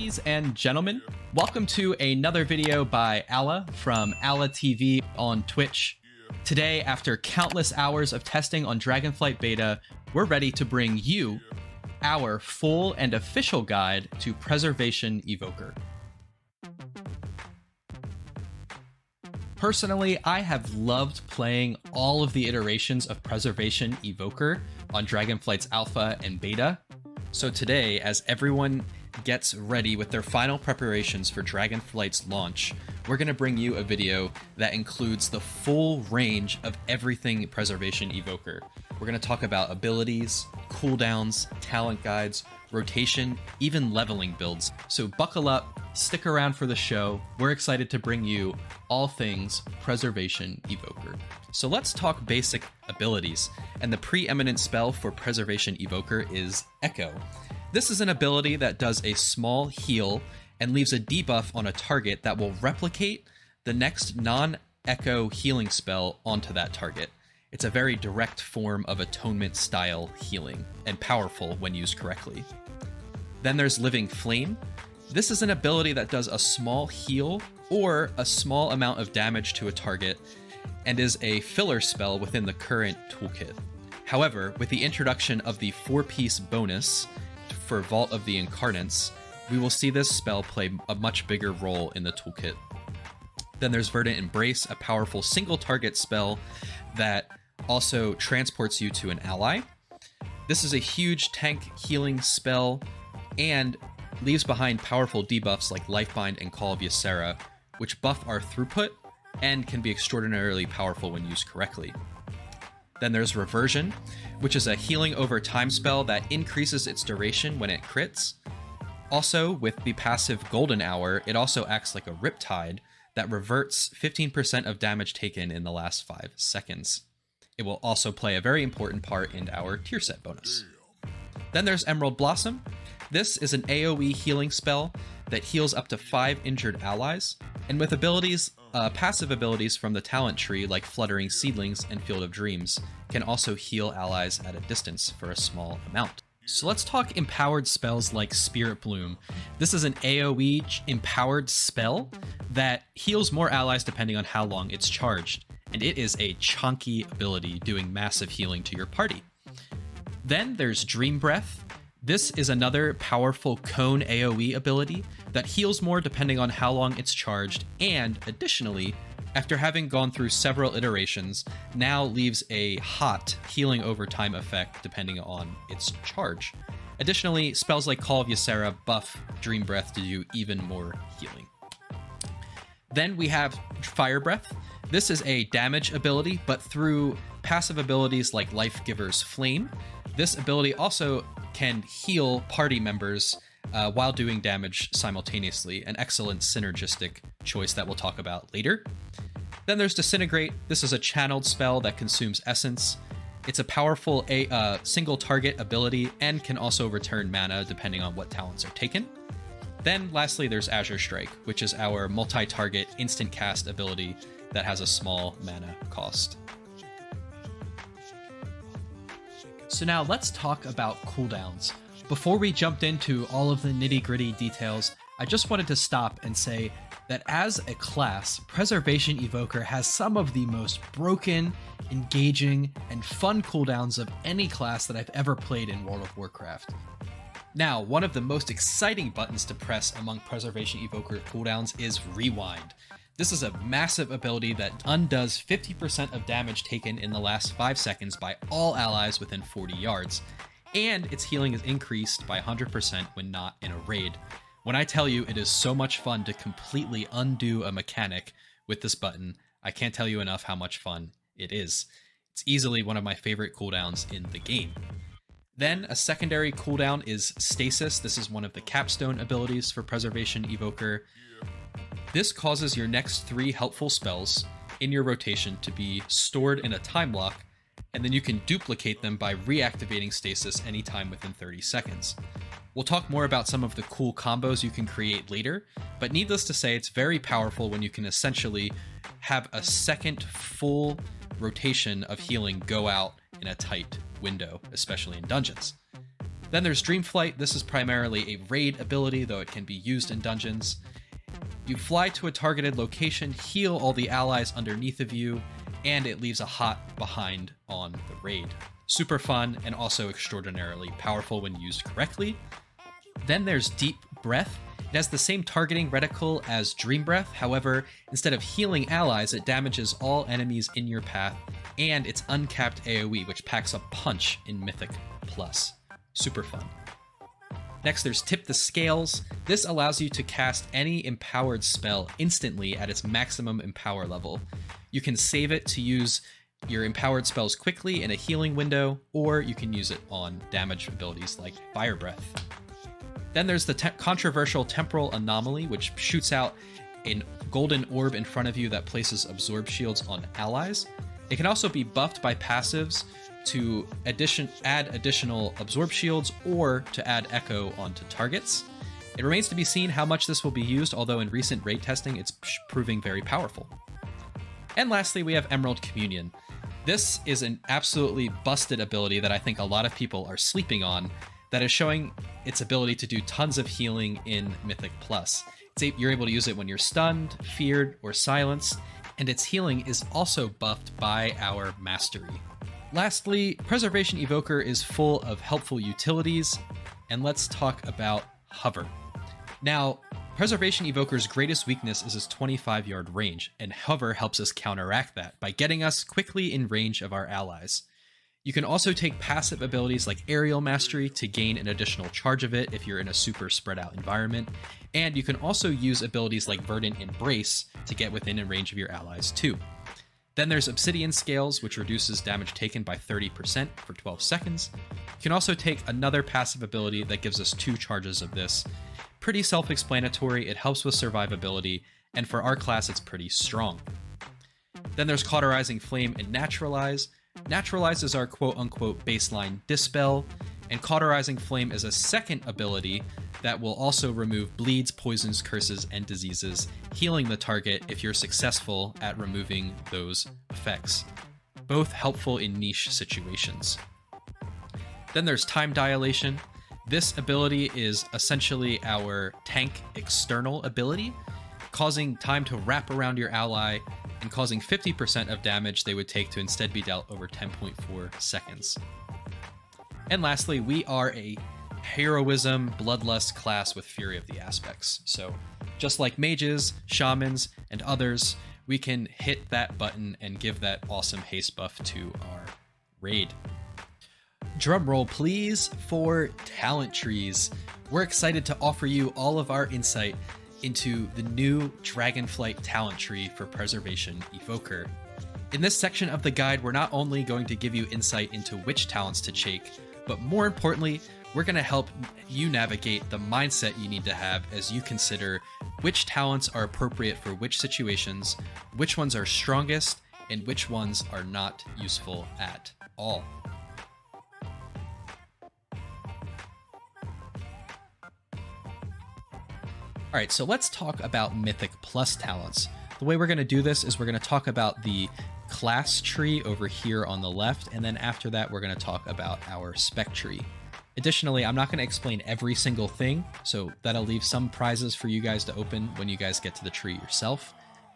Ladies and gentlemen, welcome to another video by Alla from Alla TV on Twitch. Today, after countless hours of testing on Dragonflight Beta, we're ready to bring you our full and official guide to Preservation Evoker. Personally, I have loved playing all of the iterations of Preservation Evoker on Dragonflight's Alpha and Beta. So today, as everyone gets ready with their final preparations for Dragonflight's launch, we're going to bring you a video that includes the full range of everything Preservation Evoker. We're going to talk about abilities, cooldowns, talent guides, rotation, even leveling builds. So buckle up, stick around for the show. We're excited to bring you all things Preservation Evoker. So let's talk basic abilities, and the preeminent spell for Preservation Evoker is Echo. This is an ability that does a small heal and leaves a debuff on a target that will replicate the next non-Echo healing spell onto that target. It's a very direct form of atonement style healing, and powerful when used correctly. Then there's Living Flame. This is an ability that does a small heal or a small amount of damage to a target, and is a filler spell within the current toolkit. However, with the introduction of the 4-piece bonus for Vault of the Incarnates, we will see this spell play a much bigger role in the toolkit. Then there's Verdant Embrace, a powerful single target spell that also transports you to an ally. This is a huge tank healing spell and leaves behind powerful debuffs like Lifebind and Call of Ysera, which buff our throughput and can be extraordinarily powerful when used correctly. Then there's Reversion, which is a healing over time spell that increases its duration when it crits. Also, with the passive Golden Hour, it also acts like a Riptide that reverts 15% of damage taken in the last 5 seconds. It will also play a very important part in our tier set bonus. Then there's Emerald Blossom. This is an AoE healing spell that heals up to 5 injured allies, and with abilities, passive abilities from the talent tree like Fluttering Seedlings and Field of Dreams can also heal allies at a distance for a small amount. So let's talk empowered spells like Spirit Bloom. This is an AoE empowered spell that heals more allies depending on how long it's charged, and it is a chunky ability doing massive healing to your party. Then there's Dream Breath. This is another powerful cone AoE ability that heals more depending on how long it's charged, and additionally, after having gone through several iterations, now leaves a hot healing over time effect depending on its charge. Additionally, spells like Call of Ysera buff Dream Breath to do even more healing. Then we have Fire Breath. This is a damage ability, but through passive abilities like Life Giver's Flame. This ability also can heal party members while doing damage simultaneously, an excellent synergistic choice that we'll talk about later. Then there's Disintegrate. This is a channeled spell that consumes essence. It's a powerful single target ability and can also return mana depending on what talents are taken. Then lastly, there's Azure Strike, which is our multi-target instant cast ability that has a small mana cost. So now let's talk about cooldowns. Before we jumped into all of the nitty-gritty details, I just wanted to stop and say that as a class, Preservation Evoker has some of the most broken, engaging, and fun cooldowns of any class that I've ever played in World of Warcraft. Now, one of the most exciting buttons to press among Preservation Evoker cooldowns is Rewind. This is a massive ability that undoes 50% of damage taken in the last 5 seconds by all allies within 40 yards, and its healing is increased by 100% when not in a raid. When I tell you it is so much fun to completely undo a mechanic with this button, I can't tell you enough how much fun it is. It's easily one of my favorite cooldowns in the game. Then a secondary cooldown is Stasis. This is one of the capstone abilities for Preservation Evoker. This causes your next 3 helpful spells in your rotation to be stored in a time lock, and then you can duplicate them by reactivating Stasis anytime within 30 seconds. We'll talk more about some of the cool combos you can create later, but needless to say, it's very powerful when you can essentially have a second full rotation of healing go out in a tight window, especially in dungeons. Then there's Dreamflight. This is primarily a raid ability, though it can be used in dungeons. You fly to a targeted location, heal all the allies underneath of you, and it leaves a hot behind on the raid. Super fun and also extraordinarily powerful when used correctly. Then there's Deep Breath. It has the same targeting reticle as Dream Breath, however, instead of healing allies, it damages all enemies in your path, and it's uncapped AoE, which packs a punch in Mythic Plus. Super fun. Next, there's Tip the Scales. This allows you to cast any empowered spell instantly at its maximum empower level. You can save it to use your empowered spells quickly in a healing window, or you can use it on damage abilities like Fire Breath. Then there's the controversial Temporal Anomaly, which shoots out a golden orb in front of you that places absorb shields on allies. It can also be buffed by passives to add additional absorb shields or to add echo onto targets. It remains to be seen how much this will be used, although in recent raid testing it's proving very powerful. And lastly, we have Emerald Communion. This is an absolutely busted ability that I think a lot of people are sleeping on, that is showing its ability to do tons of healing in Mythic Plus. You're able to use it when you're stunned, feared, or silenced, and its healing is also buffed by our mastery. Lastly, Preservation Evoker is full of helpful utilities, and let's talk about Hover. Now, Preservation Evoker's greatest weakness is its 25-yard range, and Hover helps us counteract that by getting us quickly in range of our allies. You can also take passive abilities like Aerial Mastery to gain an additional charge of it if you're in a super spread out environment, and you can also use abilities like Verdant Embrace to get within and range of your allies too. Then there's Obsidian Scales, which reduces damage taken by 30% for 12 seconds. You can also take another passive ability that gives us 2 charges of this. Pretty self-explanatory, it helps with survivability, and for our class it's pretty strong. Then there's Cauterizing Flame and Naturalize. Naturalize is our quote-unquote baseline Dispel, and Cauterizing Flame is a second ability that will also remove bleeds, poisons, curses, and diseases, healing the target if you're successful at removing those effects. Both helpful in niche situations. Then there's Time Dilation. This ability is essentially our tank external ability, causing time to wrap around your ally and causing 50% of damage they would take to instead be dealt over 10.4 seconds. And lastly, we are a heroism bloodlust class with Fury of the Aspects. So just like mages, shamans, and others, we can hit that button and give that awesome haste buff to our raid. Drum roll please for talent trees. We're excited to offer you all of our insight into the new Dragonflight talent tree for Preservation Evoker. In this section of the guide, we're not only going to give you insight into which talents to take, but more importantly, we're going to help you navigate the mindset you need to have as you consider which talents are appropriate for which situations, which ones are strongest, and which ones are not useful at all. All right, so let's talk about Mythic Plus talents. The way we're going to do this is we're going to talk about the class tree over here on the left, and then after that, we're going to talk about our spec tree. Additionally, I'm not going to explain every single thing, so that'll leave some prizes for you guys to open when you guys get to the tree yourself.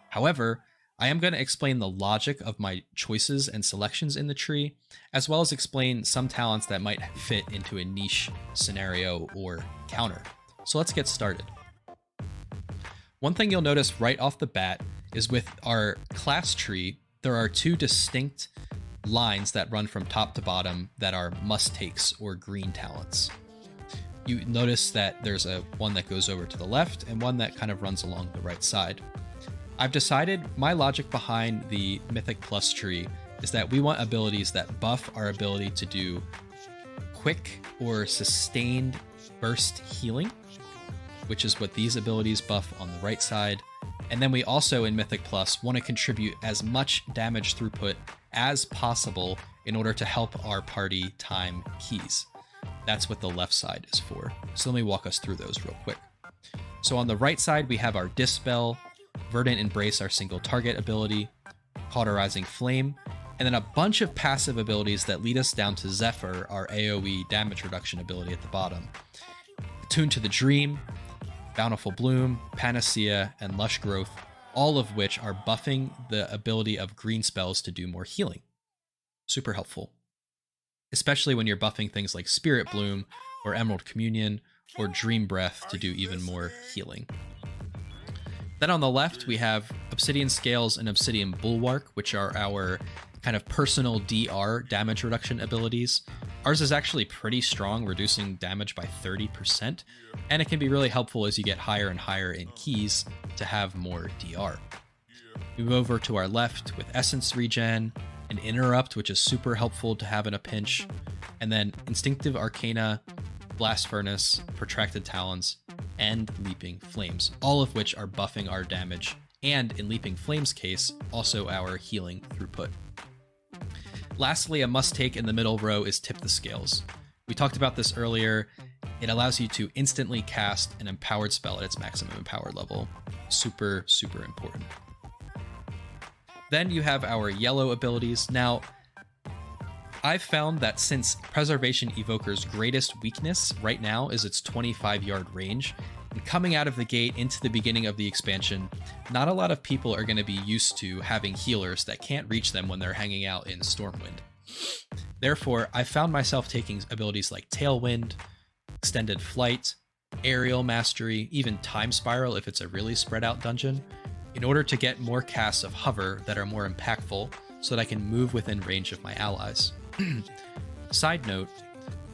However, I am going to explain the logic of my choices and selections in the tree, as well as explain some talents that might fit into a niche scenario or counter. So let's get started. One thing you'll notice right off the bat is with our class tree, there are 2 distinct lines that run from top to bottom that are must-takes or green talents. You notice that there's one that goes over to the left and one that kind of runs along the right side. I've decided my logic behind the Mythic Plus tree is that we want abilities that buff our ability to do quick or sustained burst healing, which is what these abilities buff on the right side. And then we also, in Mythic Plus, want to contribute as much damage throughput as possible in order to help our party time keys. That's what the left side is for. So let me walk us through those real quick. So on the right side, we have our Dispel, Verdant Embrace, our single target ability, Cauterizing Flame, and then a bunch of passive abilities that lead us down to Zephyr, our AoE damage reduction ability at the bottom. Attune to the Dream, Bountiful Bloom, Panacea, and Lush Growth, all of which are buffing the ability of green spells to do more healing. Super helpful, especially when you're buffing things like Spirit Bloom or Emerald Communion or Dream Breath to do even more healing. Then on the left, we have Obsidian Scales and Obsidian Bulwark, which are our kind of personal DR damage reduction abilities. Ours is actually pretty strong, reducing damage by 30%, and it can be really helpful as you get higher and higher in keys to have more DR. We move over to our left with Essence Regen and Interrupt, which is super helpful to have in a pinch, and then Instinctive Arcana, Blast Furnace, Protracted Talons, and Leaping Flames, all of which are buffing our damage, and in Leaping Flames' case, also our healing throughput. Lastly, a must-take in the middle row is Tip the Scales. We talked about this earlier. It allows you to instantly cast an empowered spell at its maximum empowered level. Super, super important. Then you have our yellow abilities. Now, I've found that since Preservation Evoker's greatest weakness right now is its 25-yard range, and coming out of the gate into the beginning of the expansion, not a lot of people are going to be used to having healers that can't reach them when they're hanging out in Stormwind. Therefore, I found myself taking abilities like Tailwind, Extended Flight, Aerial Mastery, even Time Spiral if it's a really spread out dungeon, in order to get more casts of Hover that are more impactful so that I can move within range of my allies. Side note,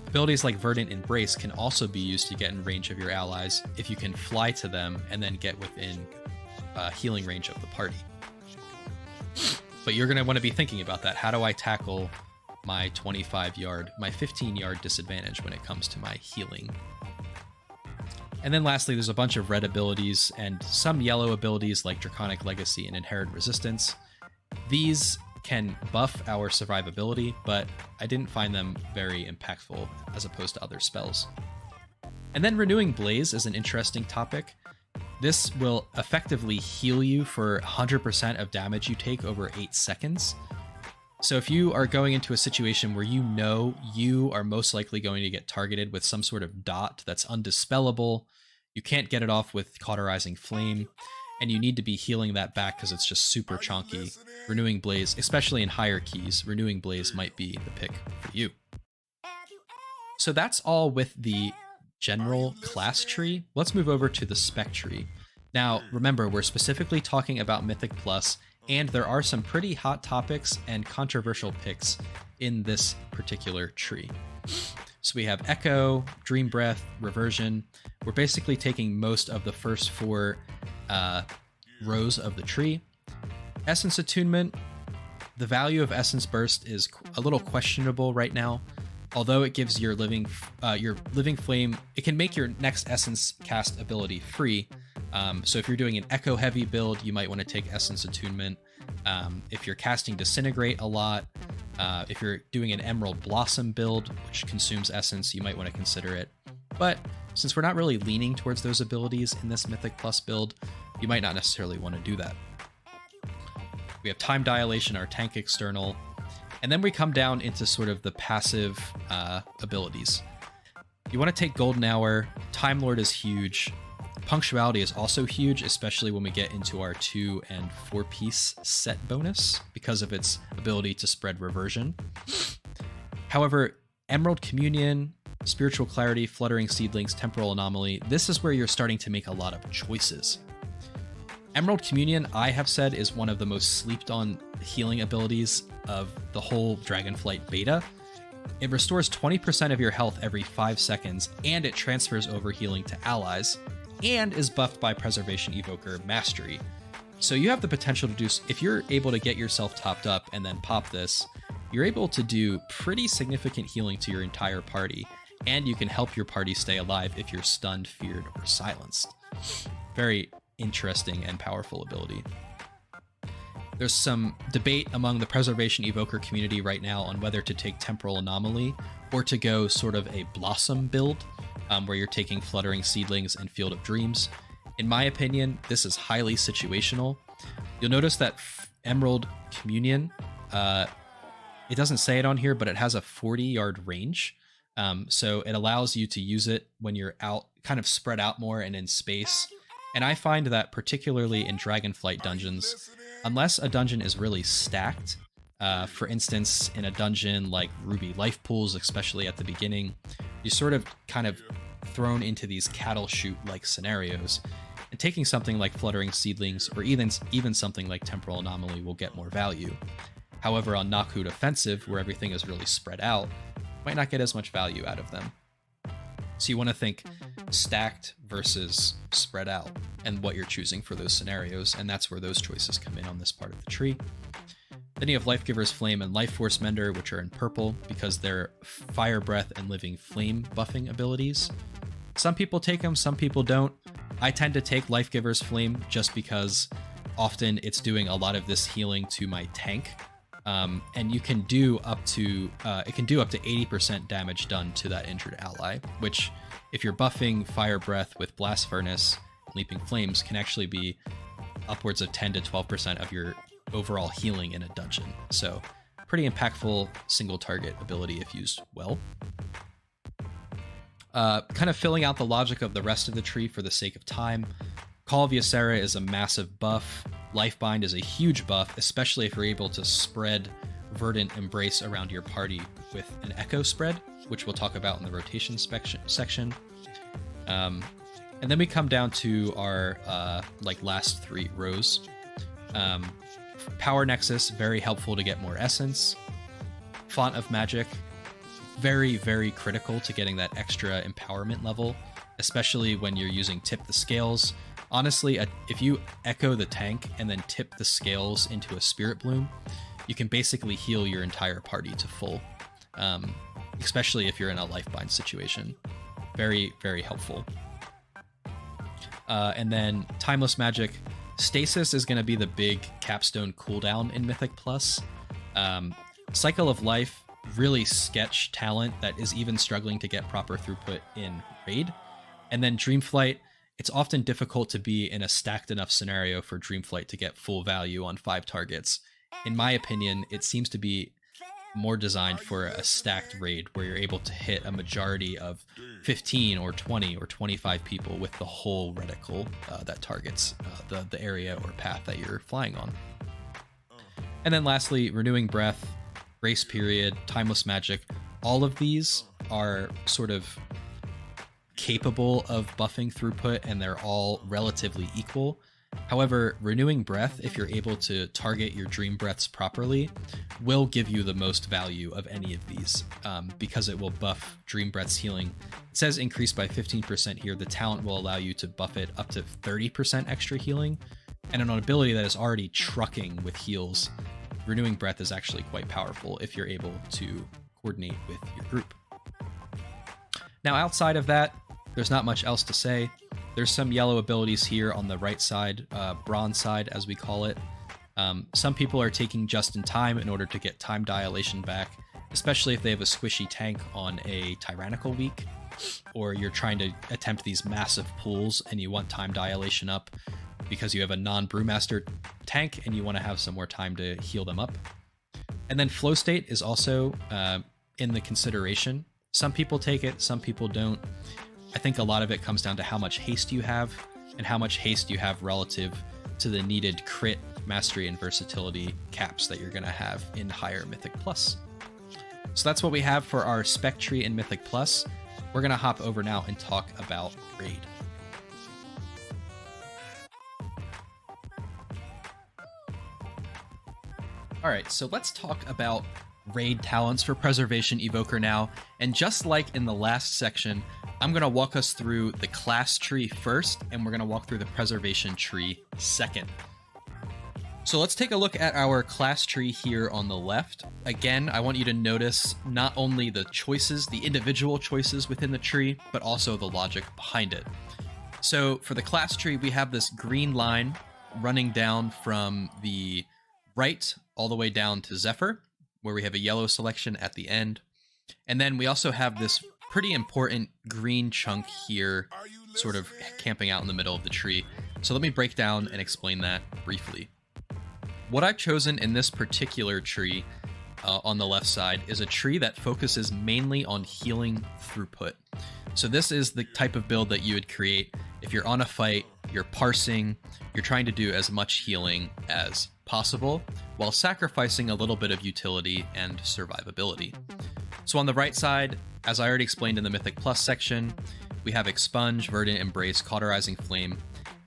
abilities like Verdant Embrace can also be used to get in range of your allies if you can fly to them and then get within healing range of the party. But you're going to want to be thinking about that. How do I tackle my 25-yard, my 15-yard disadvantage when it comes to my healing? And then lastly, there's a bunch of red abilities and some yellow abilities like Draconic Legacy and Inherent Resistance. These can buff our survivability, but I didn't find them very impactful as opposed to other spells. And then Renewing Blaze is an interesting topic. This will effectively heal you for 100% of damage you take over 8 seconds. So if you are going into a situation where you know you are most likely going to get targeted with some sort of dot that's undispellable, you can't get it off with Cauterizing Flame, and you need to be healing that back because it's just super chonky, Renewing Blaze, especially in higher keys, Renewing Blaze might be the pick for you. So that's all with the general class tree. Let's move over to the spec tree. Now, remember, we're specifically talking about Mythic Plus, and there are some pretty hot topics and controversial picks in this particular tree. So we have Echo, Dream Breath, Reversion. We're basically taking most of the first 4 rows of the tree. Essence Attunement. The value of Essence Burst is a little questionable right now. Although it gives your Living Flame, it can make your next Essence cast ability free. So if you're doing an Echo heavy build, you might want to take Essence Attunement. If you're casting Disintegrate a lot, if you're doing an Emerald Blossom build, which consumes Essence, you might want to consider it. But since we're not really leaning towards those abilities in this Mythic Plus build, you might not necessarily want to do that. We have Time Dilation, our tank external, and then we come down into sort of the passive abilities. You want to take Golden Hour. Time Lord is huge. Punctuality is also huge, especially when we get into our 2- and 4-piece set bonus because of its ability to spread reversion. However, Emerald Communion, Spiritual Clarity, Fluttering Seedlings, Temporal Anomaly, this is where you're starting to make a lot of choices. Emerald Communion, I have said, is one of the most slept on healing abilities of the whole Dragonflight beta. It restores 20% of your health every 5 seconds, and it transfers over healing to allies, and is buffed by Preservation Evoker Mastery. So you have the potential to do, if you're able to get yourself topped up and then pop this, you're able to do pretty significant healing to your entire party, and you can help your party stay alive if you're stunned, feared, or silenced. Very interesting and powerful ability. There's some debate among the Preservation Evoker community right now on whether to take Temporal Anomaly or to go sort of a Blossom build, where you're taking Fluttering Seedlings and Field of Dreams. In my opinion, this is highly situational. You'll notice that Emerald Communion It doesn't say it on here, but it has a 40-yard range. So it allows you to use it when you're out, kind of spread out more and in space. And I find that particularly in Dragonflight dungeons, unless a dungeon is really stacked, for instance, in a dungeon like Ruby Life Pools, especially at the beginning, you're sort of kind of thrown into these cattle chute-like scenarios. And taking something like Fluttering Seedlings or even something like Temporal Anomaly will get more value. However, on Knockhood Offensive, where everything is really spread out, might not get as much value out of them. So you want to think stacked versus spread out and what you're choosing for those scenarios, and that's where those choices come in on this part of the tree. Then you have Life Giver's Flame and Life Force Mender, which are in purple because they're Fire Breath and Living Flame buffing abilities. Some people take them, some people don't. I tend to take Life Giver's Flame just because often it's doing a lot of this healing to my tank. And you can do up to 80% damage done to that injured ally, which if you're buffing Fire Breath with Blast Furnace, Leaping Flames can actually be upwards of 10 to 12% of your overall healing in a dungeon. So pretty impactful single target ability if used well. Kind of filling out the logic of the rest of the tree for the sake of time. Call of Ysera is a massive buff. Lifebind is a huge buff, especially if you're able to spread Verdant Embrace around your party with an Echo spread, which we'll talk about in the rotation section. And then we come down to our last 3 rows. Power Nexus, very helpful to get more essence. Font of Magic, very, very critical to getting that extra empowerment level, especially when you're using Tip the Scales. Honestly, if you echo the tank and then tip the scales into a Spirit Bloom, you can basically heal your entire party to full, especially if you're in a Lifebind situation. Very, very helpful. And then Timeless Magic. Stasis is going to be the big capstone cooldown in Mythic Plus. Cycle of Life, really sketch talent that is even struggling to get proper throughput in Raid. And then Dreamflight, it's often difficult to be in a stacked enough scenario for Dreamflight to get full value on 5 targets. In my opinion, it seems to be more designed for a stacked raid where you're able to hit a majority of 15 or 20 or 25 people with the whole reticle that targets the area or path that you're flying on. And then lastly, Renewing Breath, Grace Period, Timeless Magic. All of these are sort of capable of buffing throughput, and they're all relatively equal. However, Renewing Breath, if you're able to target your Dream Breaths properly, will give you the most value of any of these, because it will buff Dream Breath's healing. It says increased by 15% here. The talent will allow you to buff it up to 30% extra healing, and an ability that is already trucking with heals, Renewing Breath is actually quite powerful if you're able to coordinate with your group. Now, outside of that, there's not much else to say. There's some yellow abilities here on the right side, bronze side as we call it. Some people are taking Just in Time in order to get time dilation back, especially if they have a squishy tank on a tyrannical week, or you're trying to attempt these massive pulls and you want time dilation up because you have a non-Brewmaster tank and you want to have some more time to heal them up. And then Flow State is also in the consideration. Some people take it, some people don't. I think a lot of it comes down to how much haste you have and how much haste you have relative to the needed crit, mastery, and versatility caps that you're going to have in higher Mythic Plus. So that's what we have for our spec tree in Mythic Plus. We're going to hop over now and talk about Raid. All right, so let's talk about Raid talents for Preservation Evoker now. And just like in the last section, I'm going to walk us through the class tree first, and we're going to walk through the preservation tree second. So let's take a look at our class tree here on the left. Again, I want you to notice not only the choices, the individual choices within the tree, but also the logic behind it. So for the class tree, we have this green line running down from the right all the way down to Zephyr, where we have a yellow selection at the end. And then we also have this pretty important green chunk here sort of camping out in the middle of the tree. So let me break down and explain that briefly. What I've chosen in this particular tree on the left side is a tree that focuses mainly on healing throughput. So this is the type of build that you would create if you're on a fight, you're parsing, you're trying to do as much healing as possible while sacrificing a little bit of utility and survivability. So on the right side, as I already explained in the Mythic Plus section, we have Expunge, Verdant Embrace, Cauterizing Flame,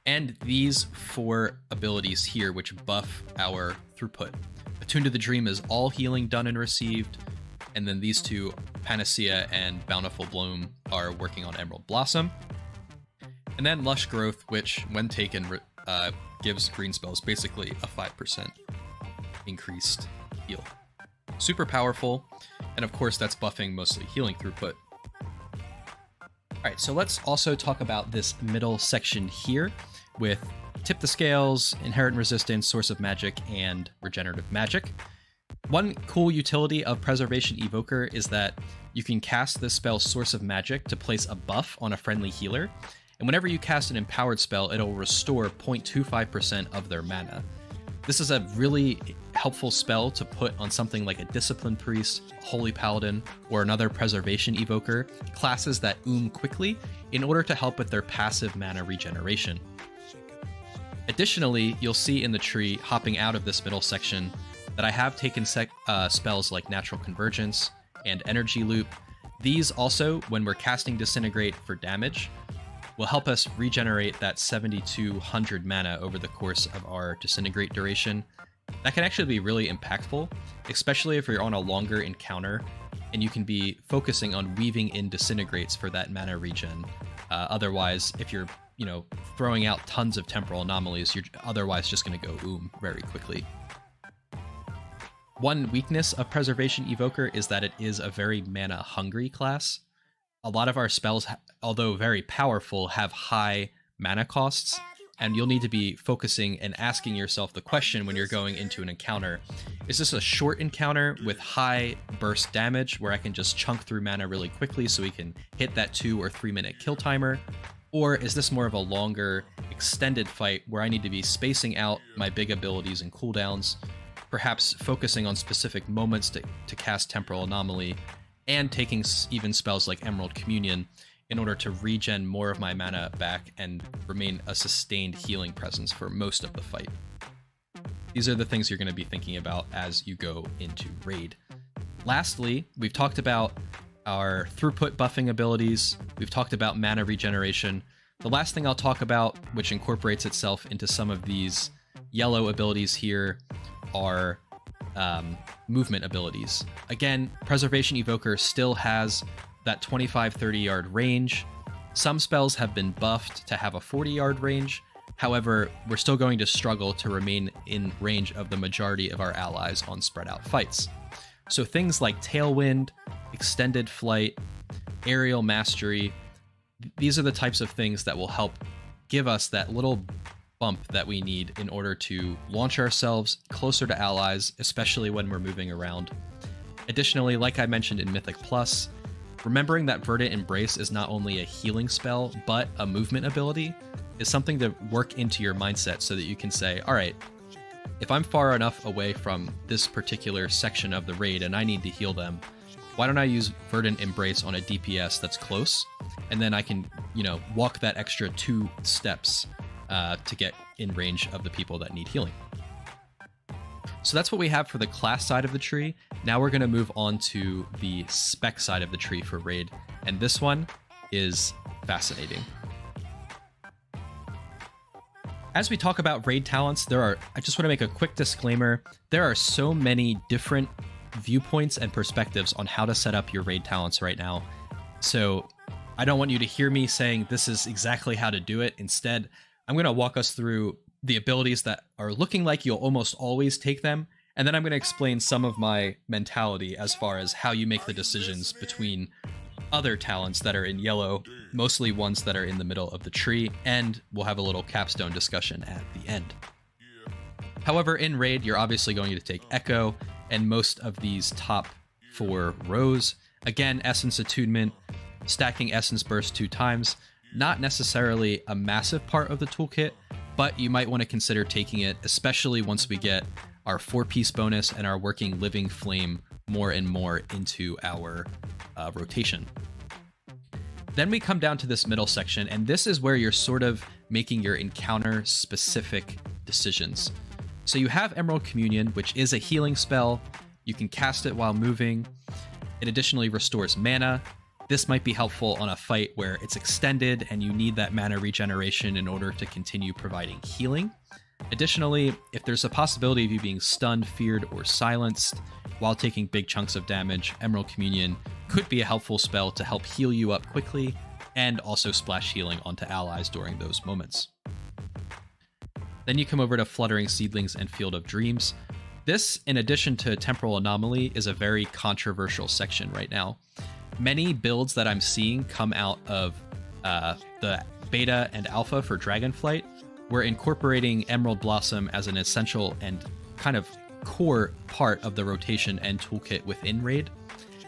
and these 4 abilities here which buff our throughput. Attune to the Dream is all healing done and received, and then these 2, Panacea and Bountiful Bloom, are working on Emerald Blossom. And then Lush Growth, which, when taken, gives green spells basically a 5% increased heal. Super powerful, and of course that's buffing mostly healing throughput. Alright, so let's also talk about this middle section here with Tip the Scales, Inherent Resistance, Source of Magic, and Regenerative Magic. One cool utility of Preservation Evoker is that you can cast this spell Source of Magic to place a buff on a friendly healer, and whenever you cast an empowered spell, it'll restore 0.25% of their mana. This is a really helpful spell to put on something like a Discipline Priest, Holy Paladin, or another Preservation Evoker, classes that quickly, in order to help with their passive mana regeneration. Additionally, you'll see in the tree, hopping out of this middle section, that I have taken spells like Natural Convergence and Energy Loop. These also, when we're casting Disintegrate for damage, will help us regenerate that 7,200 mana over the course of our Disintegrate duration. That can actually be really impactful, especially if you're on a longer encounter and you can be focusing on weaving in Disintegrates for that mana regen. Otherwise, if you're throwing out tons of temporal anomalies, you're otherwise just going to go very quickly. One weakness of Preservation Evoker is that it is a very mana-hungry class. A lot of our spells, although very powerful, have high mana costs, and you'll need to be focusing and asking yourself the question when you're going into an encounter, is this a short encounter with high burst damage where I can just chunk through mana really quickly so we can hit that 2 or 3 minute kill timer? Or is this more of a longer, extended fight where I need to be spacing out my big abilities and cooldowns, perhaps focusing on specific moments to cast Temporal Anomaly, and taking even spells like Emerald Communion in order to regen more of my mana back and remain a sustained healing presence for most of the fight. These are the things you're going to be thinking about as you go into Raid. Lastly, we've talked about our throughput buffing abilities, we've talked about mana regeneration. The last thing I'll talk about, which incorporates itself into some of these yellow abilities here, are movement abilities. Again, Preservation Evoker still has that 25-30 yard range. Some spells have been buffed to have a 40 yard range. However, we're still going to struggle to remain in range of the majority of our allies on spread out fights. So things like Tailwind, Extended Flight, Aerial Mastery, these are the types of things that will help give us that little bump that we need in order to launch ourselves closer to allies, especially when we're moving around. Additionally, like I mentioned in Mythic Plus, remembering that Verdant Embrace is not only a healing spell, but a movement ability is something to work into your mindset so that you can say, all right, if I'm far enough away from this particular section of the raid and I need to heal them, why don't I use Verdant Embrace on a DPS that's close? And then I can, walk that extra 2 steps to get in range of the people that need healing. So that's what we have for the class side of the tree. Now we're going to move on to the spec side of the tree for Raid, and this one is fascinating. As we talk about Raid talents, I just want to make a quick disclaimer. There are so many different viewpoints and perspectives on how to set up your Raid talents right now. So I don't want you to hear me saying this is exactly how to do it. Instead, I'm going to walk us through the abilities that are looking like you'll almost always take them, and then I'm going to explain some of my mentality as far as how you make the decisions between other talents that are in yellow, mostly ones that are in the middle of the tree, and we'll have a little capstone discussion at the end. However, in Raid, you're obviously going to take Echo and most of these top 4 rows. Again, Essence Attunement, stacking Essence Burst 2 times, not necessarily a massive part of the toolkit, but you might want to consider taking it, especially once we get our 4-piece bonus and our Working Living Flame more and more into our rotation. Then we come down to this middle section, and this is where you're sort of making your encounter-specific decisions. So you have Emerald Communion, which is a healing spell. You can cast it while moving. It additionally restores mana. This might be helpful on a fight where it's extended and you need that mana regeneration in order to continue providing healing. Additionally, if there's a possibility of you being stunned, feared, or silenced while taking big chunks of damage, Emerald Communion could be a helpful spell to help heal you up quickly and also splash healing onto allies during those moments. Then you come over to Fluttering Seedlings and Field of Dreams. This, in addition to Temporal Anomaly, is a very controversial section right now. Many builds that I'm seeing come out of the beta and alpha for Dragonflight were incorporating Emerald Blossom as an essential and kind of core part of the rotation and toolkit within Raid.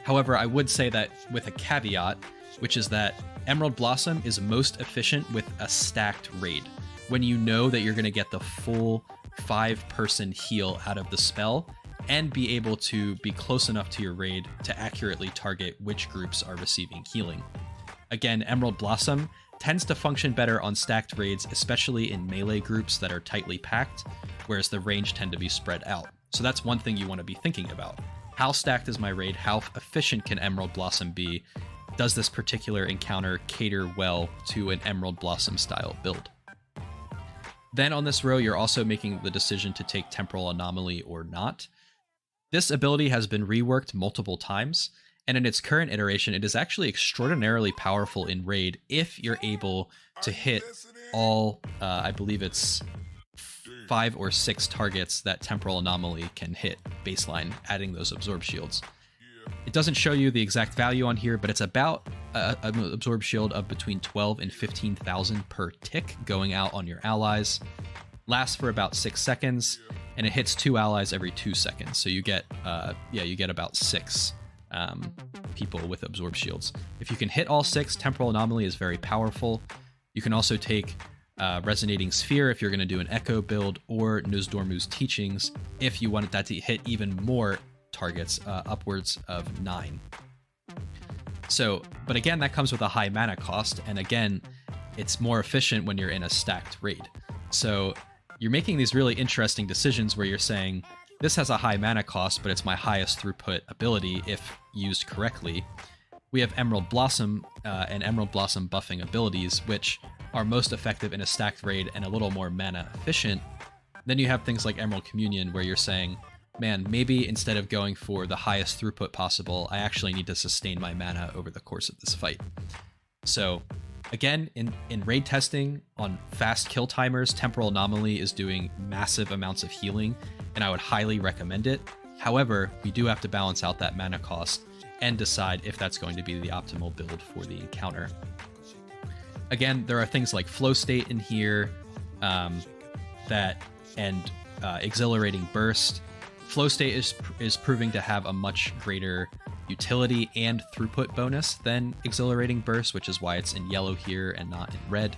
However, I would say that with a caveat, which is that Emerald Blossom is most efficient with a stacked Raid, when you know that you're going to get the full 5-person heal out of the spell and be able to be close enough to your Raid to accurately target which groups are receiving healing. Again, Emerald Blossom tends to function better on stacked raids, especially in melee groups that are tightly packed, whereas the range tend to be spread out. So that's one thing you want to be thinking about. How stacked is my raid? How efficient can Emerald Blossom be? Does this particular encounter cater well to an Emerald Blossom style build? Then on this row, you're also making the decision to take Temporal Anomaly or not. This ability has been reworked multiple times, and in its current iteration, it is actually extraordinarily powerful in Raid if you're able to hit all, I believe it's 5 or 6 targets that Temporal Anomaly can hit baseline, adding those Absorb Shields. It doesn't show you the exact value on here, but it's about an Absorb Shield of between 12 and 15,000 per tick going out on your allies. Lasts for about 6 seconds, and it hits 2 allies every 2 seconds. So you get, you get about 6 people with Absorb Shields. If you can hit all 6, Temporal Anomaly is very powerful. You can also take Resonating Sphere if you're going to do an Echo build, or Nozdormu's Teachings if you wanted that to hit even more targets, upwards of 9. So, but again, that comes with a high mana cost, and again, it's more efficient when you're in a stacked raid. So you're making these really interesting decisions where you're saying, this has a high mana cost, but it's my highest throughput ability if used correctly. We have Emerald Blossom and Emerald Blossom buffing abilities, which are most effective in a stacked raid and a little more mana efficient. Then you have things like Emerald Communion, where you're saying, man, maybe instead of going for the highest throughput possible, I actually need to sustain my mana over the course of this fight. So again, in raid testing on fast kill timers, Temporal Anomaly is doing massive amounts of healing, and I would highly recommend it. However, we do have to balance out that mana cost and decide if that's going to be the optimal build for the encounter. Again, there are things like Flow State in here, and Exhilarating Burst. Flow State is proving to have a much greater utility and throughput bonus than Exhilarating Burst, which is why it's in yellow here and not in red.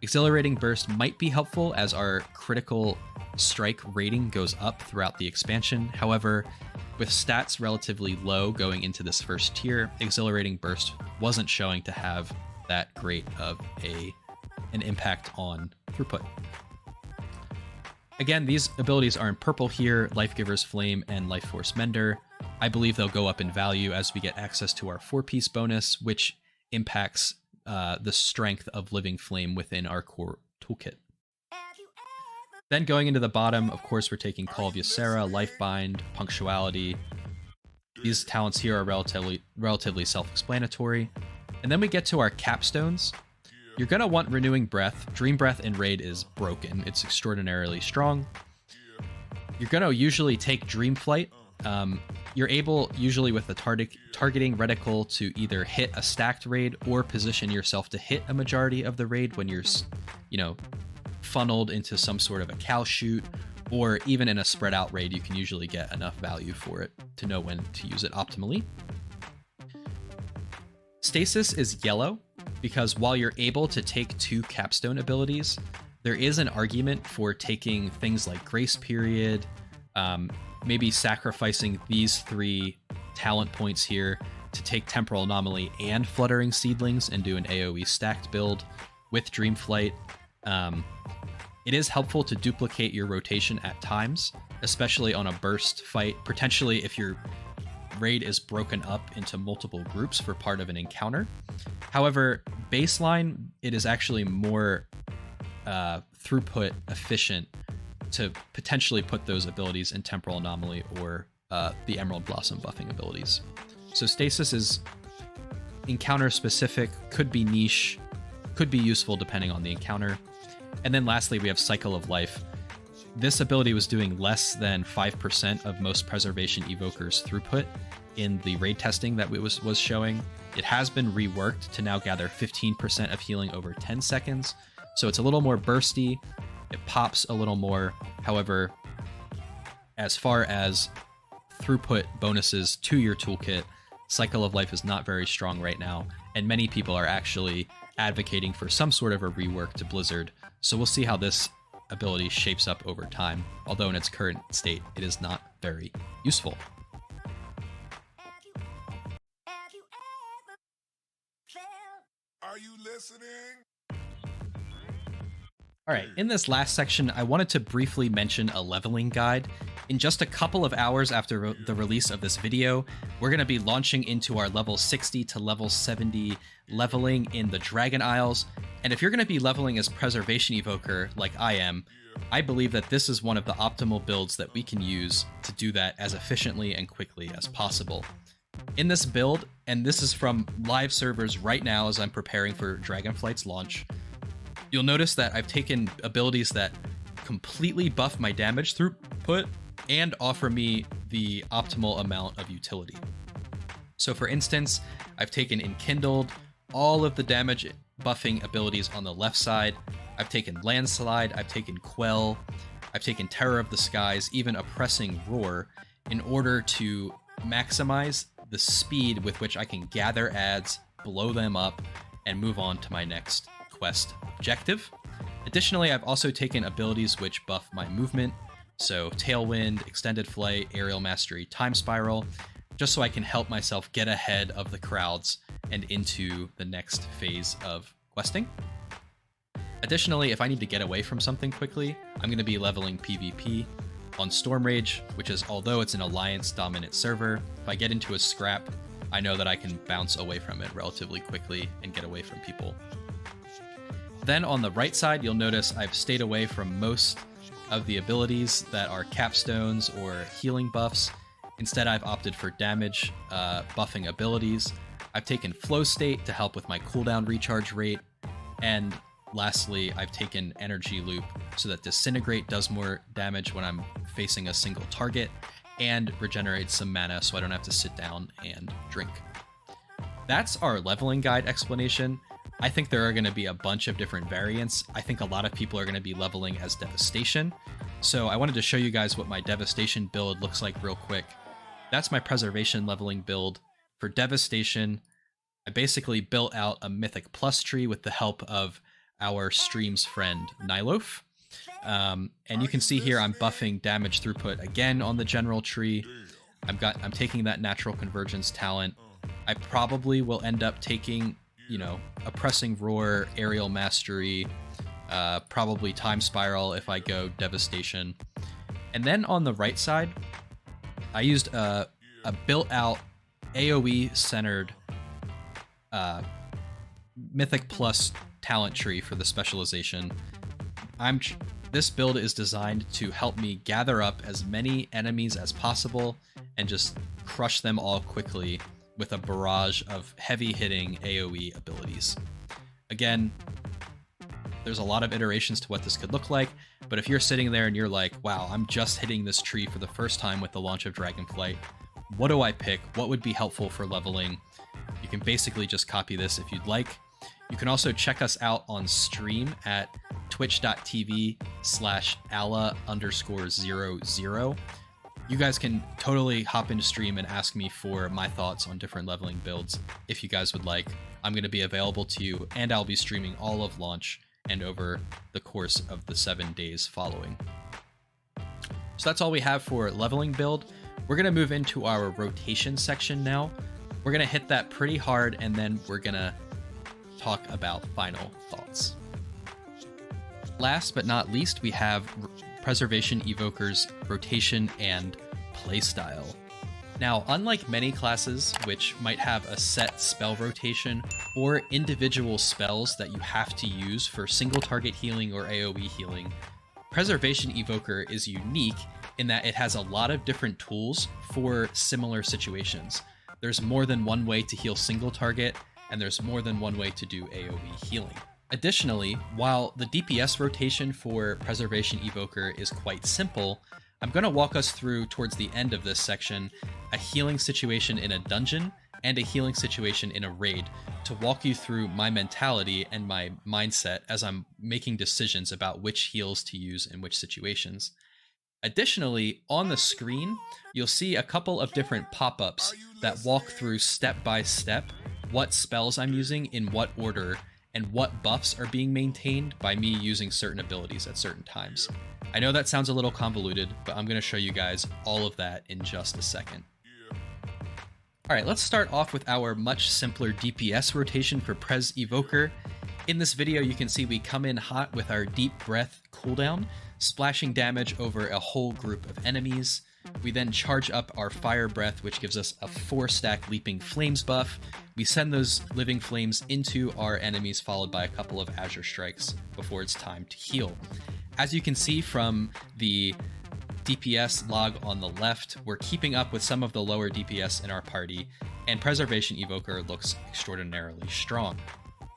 Exhilarating Burst might be helpful as our critical strike rating goes up throughout the expansion. However, with stats relatively low going into this first tier, Exhilarating Burst wasn't showing to have that great of an impact on throughput. Again, these abilities are in purple here, Lifegiver's Flame and Life Force Mender. I believe they'll go up in value as we get access to our 4-piece bonus, which impacts the strength of Living Flame within our core toolkit. Then going into the bottom, of course, we're taking Call of Ysera, Lifebind, Punctuality. These talents here are relatively self-explanatory. And then we get to our capstones. You're going to want Renewing Breath. Dream Breath in Raid is broken. It's extraordinarily strong. You're going to usually take Dream Flight. You're able, usually with the targeting reticle, to either hit a stacked raid or position yourself to hit a majority of the raid when you're, funneled into some sort of a cow shoot, or even in a spread out raid, you can usually get enough value for it to know when to use it optimally. Stasis is yellow, because while you're able to take 2 capstone abilities, there is an argument for taking things like Grace Period, maybe sacrificing these 3 talent points here to take Temporal Anomaly and Fluttering Seedlings and do an AoE stacked build with Dreamflight. It is helpful to duplicate your rotation at times, especially on a burst fight, potentially if your raid is broken up into multiple groups for part of an encounter. However, baseline, it is actually more throughput efficient to potentially put those abilities in Temporal Anomaly or the Emerald Blossom buffing abilities. So Stasis is encounter specific, could be niche, could be useful depending on the encounter. And then lastly, we have Cycle of Life. This ability was doing less than 5% of most Preservation Evokers throughput in the raid testing that it was showing. It has been reworked to now gather 15% of healing over 10 seconds. So it's a little more bursty. It pops a little more. However, as far as throughput bonuses to your toolkit, Cycle of Life is not very strong right now, and many people are actually advocating for some sort of a rework to Blizzard. So we'll see how this ability shapes up over time, although in its current state, it is not very useful. Are you listening? All right, in this last section, I wanted to briefly mention a leveling guide. In just a couple of hours after the release of this video, we're going to be launching into our level 60 to level 70 leveling in the Dragon Isles. And if you're going to be leveling as Preservation Evoker like I am, I believe that this is one of the optimal builds that we can use to do that as efficiently and quickly as possible. In this build, and this is from live servers right now as I'm preparing for Dragonflight's launch, you'll notice that I've taken abilities that completely buff my damage throughput and offer me the optimal amount of utility. So for instance, I've taken Enkindled, all of the damage buffing abilities on the left side. I've taken Landslide, I've taken Quell, I've taken Terror of the Skies, even Oppressing Roar, in order to maximize the speed with which I can gather adds, blow them up, and move on to my next quest objective. Additionally, I've also taken abilities which buff my movement, so Tailwind, Extended Flight, Aerial Mastery, Time Spiral, just so I can help myself get ahead of the crowds and into the next phase of questing. Additionally, if I need to get away from something quickly, I'm going to be leveling PvP on Storm Rage, which is, although it's an Alliance dominant server, if I get into a scrap, I know that I can bounce away from it relatively quickly and get away from people. Then on the right side, you'll notice I've stayed away from most of the abilities that are capstones or healing buffs. Instead, I've opted for damage buffing abilities. I've taken Flow State to help with my cooldown recharge rate. And lastly, I've taken Energy Loop so that Disintegrate does more damage when I'm facing a single target and regenerates some mana so I don't have to sit down and drink. That's our leveling guide explanation. I think there are going to be a bunch of different variants. I think a lot of people are going to be leveling as Devastation. So I wanted to show you guys what my Devastation build looks like real quick. That's my Preservation leveling build. For Devastation, I basically built out a Mythic Plus tree with the help of our stream's friend, Nylof. And you can see here I'm buffing damage throughput again on the general tree. I'm taking that Natural Convergence talent. I probably will end up taking, you know, Oppressing Roar, Aerial Mastery, probably Time Spiral if I go Devastation. And then on the right side, I used a built-out AoE-centered Mythic Plus talent tree for the specialization. This build is designed to help me gather up as many enemies as possible and just crush them all quickly with a barrage of heavy-hitting AoE abilities. Again, there's a lot of iterations to what this could look like, but if you're sitting there and you're like, wow, I'm just hitting this tree for the first time with the launch of Dragonflight, what do I pick? What would be helpful for leveling? You can basically just copy this if you'd like. You can also check us out on stream at twitch.tv/ala_00. You guys can totally hop into stream and ask me for my thoughts on different leveling builds if you guys would like. I'm going to be available to you, and I'll be streaming all of launch and over the course of the 7 days following. So that's all we have for leveling build. We're going to move into our rotation section now. We're going to hit that pretty hard, and then we're going to talk about final thoughts. Last but not least, we have Preservation Evoker's rotation and playstyle. Now, unlike many classes, which might have a set spell rotation or individual spells that you have to use for single target healing or AoE healing, Preservation Evoker is unique in that it has a lot of different tools for similar situations. There's more than one way to heal single target, and there's more than one way to do AoE healing. Additionally, while the DPS rotation for Preservation Evoker is quite simple, I'm going to walk us through, towards the end of this section, a healing situation in a dungeon and a healing situation in a raid to walk you through my mentality and my mindset as I'm making decisions about which heals to use in which situations. Additionally, on the screen, you'll see a couple of different pop-ups that walk through step by step what spells I'm using in what order and what buffs are being maintained by me using certain abilities at certain times. I know that sounds a little convoluted, but I'm going to show you guys all of that in just a second. Alright, let's start off with our much simpler DPS rotation for Pres Evoker. In this video, you can see we come in hot with our Deep Breath cooldown, splashing damage over a whole group of enemies. We then charge up our Fire Breath, which gives us a 4-stack Leaping Flames buff. We send those living flames into our enemies, followed by a couple of Azure Strikes before it's time to heal. As you can see from the DPS log on the left, we're keeping up with some of the lower DPS in our party, and Preservation Evoker looks extraordinarily strong.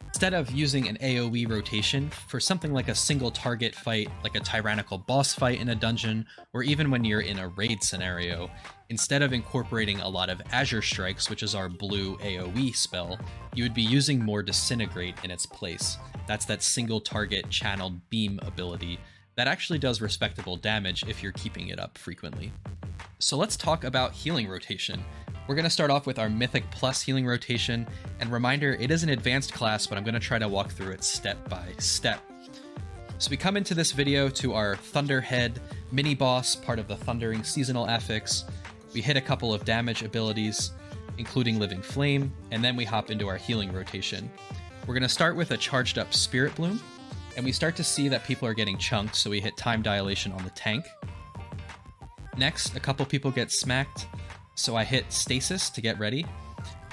Instead of using an AoE rotation for something like a single target fight, like a tyrannical boss fight in a dungeon, or even when you're in a raid scenario, instead of incorporating a lot of Azure Strikes, which is our blue AoE spell, you would be using more Disintegrate in its place. That's that single target channeled beam ability that actually does respectable damage if you're keeping it up frequently. So let's talk about healing rotation. We're going to start off with our Mythic Plus healing rotation, and reminder, it is an advanced class, but I'm going to try to walk through it step by step. So we come into this video to our Thunderhead mini-boss, part of the Thundering seasonal affix. We hit a couple of damage abilities, including Living Flame, and then we hop into our healing rotation. We're going to start with a charged up Spirit Bloom, and we start to see that people are getting chunked, so we hit Time Dilation on the tank. Next, a couple people get smacked, so I hit Stasis to get ready,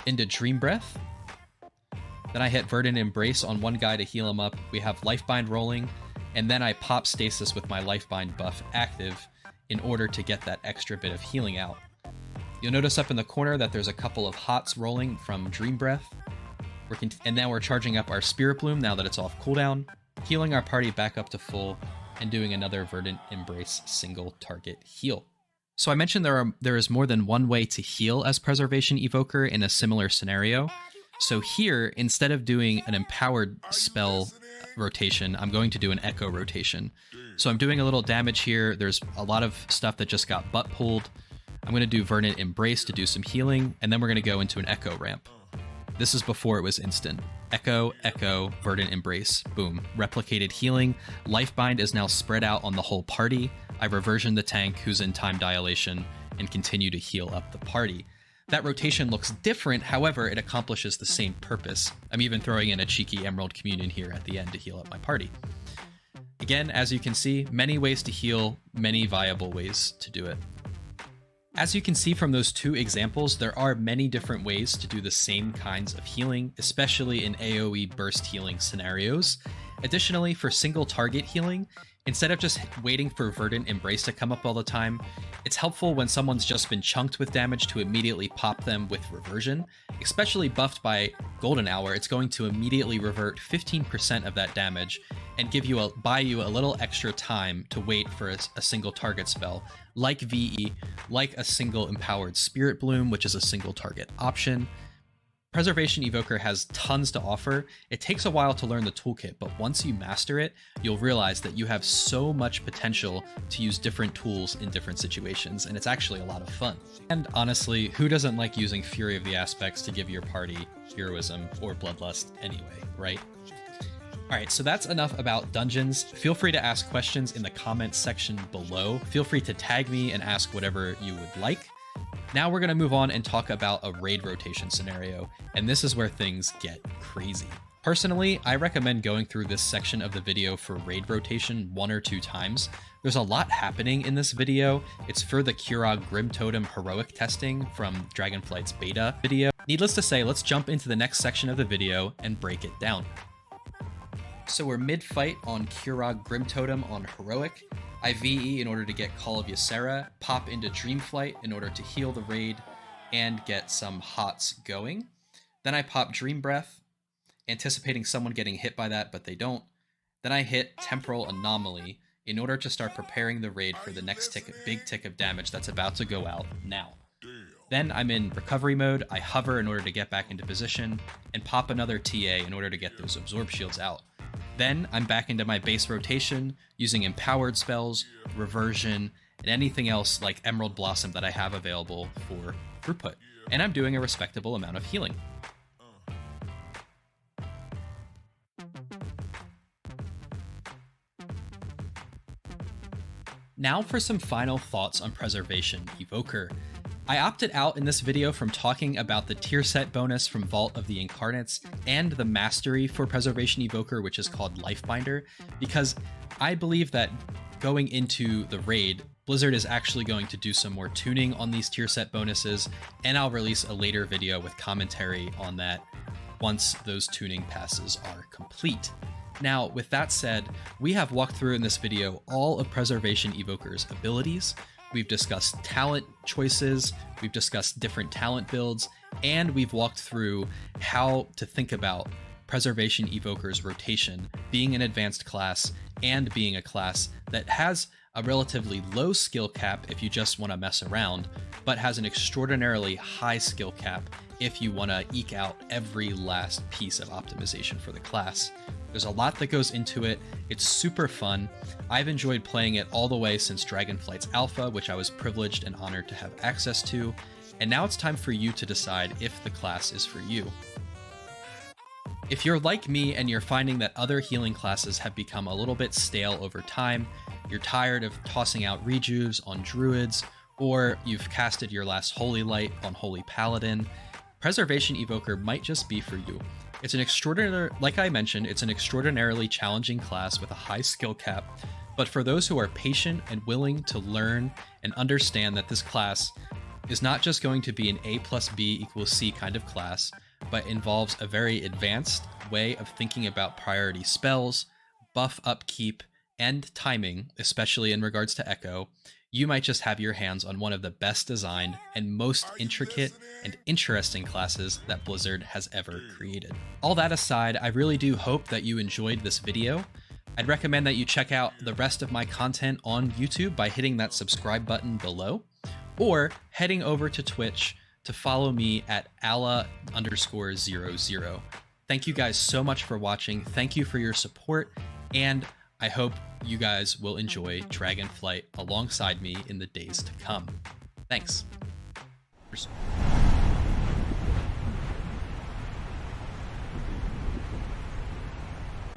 into Dream Breath. Then I hit Verdant Embrace on one guy to heal him up. We have Lifebind rolling, and then I pop Stasis with my Lifebind buff active in order to get that extra bit of healing out. You'll notice up in the corner that there's a couple of HOTS rolling from Dream Breath. And now we're charging up our Spirit Bloom now that it's off cooldown, healing our party back up to full, and doing another Verdant Embrace single target heal. So I mentioned there is more than one way to heal as Preservation Evoker in a similar scenario. So here, instead of doing an empowered spell rotation, I'm going to do an echo rotation. So I'm doing a little damage here. There's a lot of stuff that just got butt pulled. I'm going to do Verdant Embrace to do some healing, and then we're going to go into an echo ramp. This is before it was instant. Echo, Echo, Verdant Embrace, boom. Replicated healing. Lifebind is now spread out on the whole party. I reversion the tank who's in Time Dilation and continue to heal up the party. That rotation looks different, however, it accomplishes the same purpose. I'm even throwing in a cheeky Emerald Communion here at the end to heal up my party. Again, as you can see, many ways to heal, many viable ways to do it. As you can see from those two examples, there are many different ways to do the same kinds of healing, especially in AoE burst healing scenarios. Additionally, for single target healing, instead of just waiting for Verdant Embrace to come up all the time, it's helpful when someone's just been chunked with damage to immediately pop them with Reversion. Especially buffed by Golden Hour, it's going to immediately revert 15% of that damage and buy you a little extra time to wait for a single target spell, like VE, like a single empowered Spirit Bloom, which is a single target option. Preservation Evoker has tons to offer. It takes a while to learn the toolkit, but once you master it, you'll realize that you have so much potential to use different tools in different situations, and it's actually a lot of fun. And honestly, who doesn't like using Fury of the Aspects to give your party heroism or bloodlust anyway, right? Alright, so that's enough about dungeons. Feel free to ask questions in the comments section below. Feel free to tag me and ask whatever you would like. Now we're going to move on and talk about a raid rotation scenario, and this is where things get crazy. Personally, I recommend going through this section of the video for raid rotation 1 or 2 times. There's a lot happening in this video. It's for the Kurog Grim Totem heroic testing from Dragonflight's beta video. Needless to say, let's jump into the next section of the video and break it down. So we're mid-fight on Kurog Grim Totem on heroic. I VE in order to get Call of Ysera, pop into Dreamflight in order to heal the raid and get some hots going. Then I pop Dream Breath, anticipating someone getting hit by that, but they don't. Then I hit Temporal Anomaly in order to start preparing the raid for the next big tick of damage that's about to go out now. Then I'm in recovery mode, I hover in order to get back into position, and pop another TA in order to get those absorb shields out. Then I'm back into my base rotation, using empowered spells, reversion, and anything else like Emerald Blossom that I have available for throughput. And I'm doing a respectable amount of healing. Now for some final thoughts on Preservation Evoker. I opted out in this video from talking about the tier set bonus from Vault of the Incarnates and the mastery for Preservation Evoker, which is called Lifebinder, because I believe that going into the raid, Blizzard is actually going to do some more tuning on these tier set bonuses, and I'll release a later video with commentary on that once those tuning passes are complete. Now, with that said, we have walked through in this video all of Preservation Evoker's abilities. We've discussed talent choices, we've discussed different talent builds, and we've walked through how to think about Preservation Evoker's rotation, being an advanced class and being a class that has a relatively low skill cap if you just want to mess around, but has an extraordinarily high skill cap if you want to eke out every last piece of optimization for the class. There's a lot that goes into it. It's super fun. I've enjoyed playing it all the way since Dragonflight's alpha, which I was privileged and honored to have access to. And now it's time for you to decide if the class is for you. If you're like me and you're finding that other healing classes have become a little bit stale over time, you're tired of tossing out rejuves on druids, or you've casted your last Holy Light on Holy Paladin, Preservation Evoker might just be for you. It's an like I mentioned, it's an extraordinarily challenging class with a high skill cap, but for those who are patient and willing to learn and understand that this class is not just going to be an A plus B equals C kind of class, but involves a very advanced way of thinking about priority spells, buff upkeep, and timing, especially in regards to Echo, you might just have your hands on one of the best designed and most intricate and interesting classes that Blizzard has ever created. All that aside, I really do hope that you enjoyed this video. I'd recommend that you check out the rest of my content on YouTube by hitting that subscribe button below, or heading over to Twitch to follow me at Ala_00. Thank you guys so much for watching. Thank you for your support, and I hope you guys will enjoy Dragonflight alongside me in the days to come. Thanks.